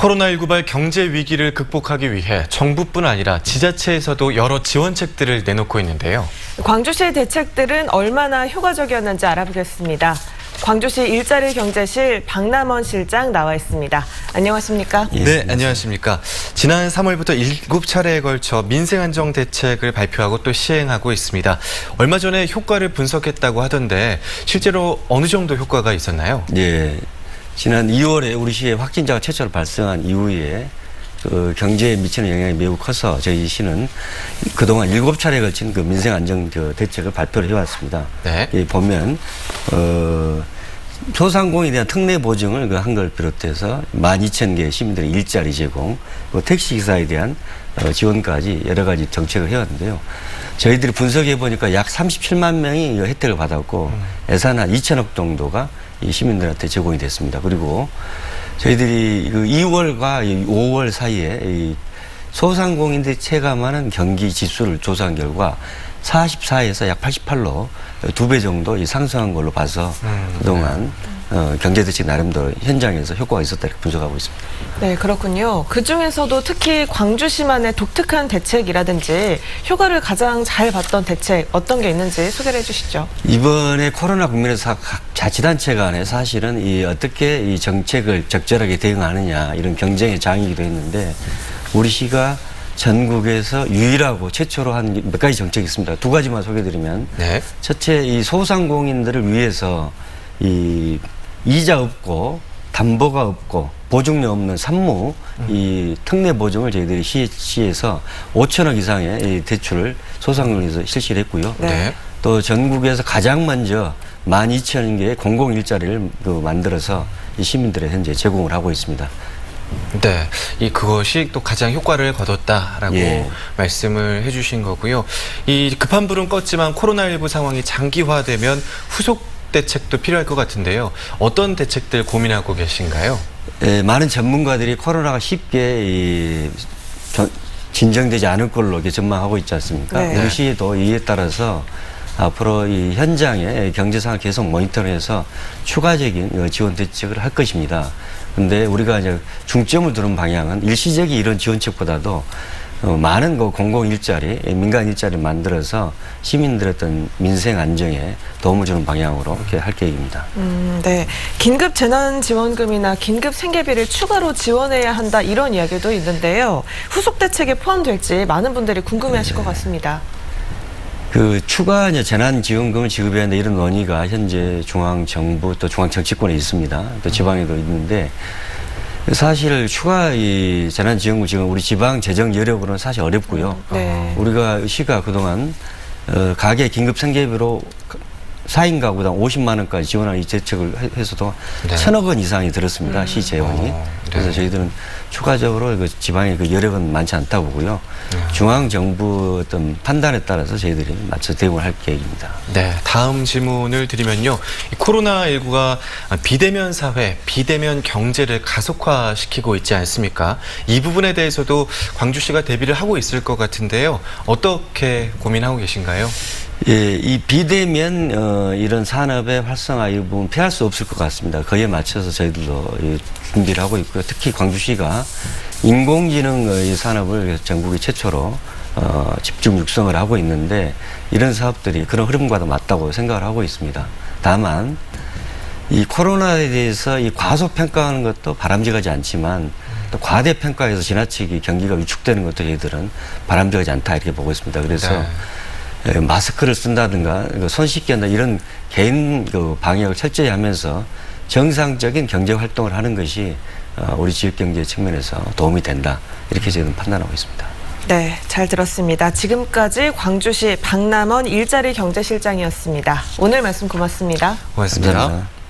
코로나19발 경제 위기를 극복하기 위해 정부뿐 아니라 지자체에서도 여러 지원책들을 내놓고 있는데요. 광주시의 대책들은 얼마나 효과적이었는지 알아보겠습니다. 광주시 일자리 경제실 박남원 실장 나와 있습니다. 안녕하십니까? 네, 안녕하십니까. 지난 3월부터 7차례에 걸쳐 민생안정 대책을 발표하고 또 시행하고 있습니다. 얼마 전에 효과를 분석했다고 하던데 실제로 어느 정도 효과가 있었나요? 네, 지난 2월에 우리 시에 확진자가 최초로 발생한 이후에 그 경제에 미치는 영향이 매우 커서 저희 시는 그동안 7차례에 걸친 그 민생안정 대책을 발표를 해왔습니다. 네. 여기 보면 소상공인에 대한 특례 보증을 한 걸 비롯해서 12,000개 시민들의 일자리 제공, 그리고 택시기사에 대한 지원까지 여러 가지 정책을 해왔는데요. 저희들이 분석해 보니까 약 37만 명이 혜택을 받았고 예산 한 2천억 정도가 이 시민들한테 제공이 됐습니다. 그리고 저희들이 그 2월과 5월 사이에 이 소상공인들이 체감하는 경기 지수를 조사한 결과 44에서 약 88로 2배 정도 상승한 걸로 봐서 그동안 경제대책 나름대로 현장에서 효과가 있었다 이렇게 분석하고 있습니다. 네, 그렇군요. 그중에서도 특히 광주시만의 독특한 대책이라든지 효과를 가장 잘 봤던 대책 어떤 게 있는지 소개를 해주시죠. 이번에 코로나 국면에서 각 자치단체 간에 사실은 어떻게 이 정책을 적절하게 대응하느냐 이런 경쟁의 장이기도 했는데 우리 시가 전국에서 유일하고 최초로 한 몇 가지 정책이 있습니다. 2가지만 소개해드리면 네. 첫째, 이 소상공인들을 위해서 이 이자 없고 담보가 없고 보증료 없는 산무 이 특례 보증을 저희들이 시에서 5천억 이상의 이 대출을 소상공인에서 실시를 했고요. 네. 또 전국에서 가장 먼저 12,000개의 공공 일자리를 만들어서 이 시민들에 현재 제공을 하고 있습니다. 네, 그것이 또 가장 효과를 거뒀다라고 예. 말씀을 해주신 거고요. 이 급한 불은 껐지만 코로나19 상황이 장기화되면 후속 대책도 필요할 것 같은데요. 어떤 대책들 고민하고 계신가요? 예, 많은 전문가들이 코로나가 쉽게 진정되지 않을 걸로 이렇게 전망하고 있지 않습니까? 네. 우리 시도 이에 따라서 앞으로 이 현장의 경제 상황을 계속 모니터링해서 추가적인 지원 대책을 할 것입니다. 근데 우리가 이제 중점을 두는 방향은 일시적인 이런 지원책보다도 많은 공공 일자리, 민간 일자리를 만들어서 시민들의 어떤 민생 안정에 도움을 주는 방향으로 이렇게 할 계획입니다. 네. 긴급 재난지원금이나 긴급 생계비를 추가로 지원해야 한다 이런 이야기도 있는데요. 후속 대책에 포함될지 많은 분들이 궁금해하실 것 같습니다. 그 추가 재난지원금을 지급해야 한다 이런 논의가 현재 중앙정부 또 중앙정치권에 있습니다. 또 지방에도 있는데 사실 추가 이 재난지원금 지금 우리 지방 재정 여력으로는 사실 어렵고요. 네. 우리가 시가 그동안 가계 긴급 생계비로 4인 가구당 50만 원까지 지원하는 이 대책을 해서도 네. 1,000억 원 이상이 들었습니다. 시 재원이. 네. 그래서 저희들은 추가적으로 지방의 여력은 많지 않다고 보고요. 중앙정부 어떤 판단에 따라서 저희들이 맞춰 대응을 할 계획입니다. 네, 다음 질문을 드리면요. 이 코로나19가 비대면 사회, 비대면 경제를 가속화시키고 있지 않습니까? 이 부분에 대해서도 광주시가 대비를 하고 있을 것 같은데요. 어떻게 고민하고 계신가요? 예, 이 비대면 이런 산업의 활성화 이 부분 피할 수 없을 것 같습니다. 그에 맞춰서 저희들도 준비를 하고 있고요. 특히 광주시가 인공지능 이 산업을 전국이 최초로 집중 육성을 하고 있는데 이런 사업들이 그런 흐름과도 맞다고 생각을 하고 있습니다. 다만 이 코로나에 대해서 이 과소평가하는 것도 바람직하지 않지만 또 과대평가해서 지나치게 경기가 위축되는 것도 저희들은 바람직하지 않다 이렇게 보고 있습니다. 그래서 네. 마스크를 쓴다든가 손 씻기 한다 이런 개인 방역을 철저히 하면서 정상적인 경제 활동을 하는 것이 우리 지역 경제 측면에서 도움이 된다 이렇게 저희는 판단하고 있습니다. 네, 잘 들었습니다. 지금까지 광주시 박남원 일자리 경제실장이었습니다. 오늘 말씀 고맙습니다. 고맙습니다. 감사합니다.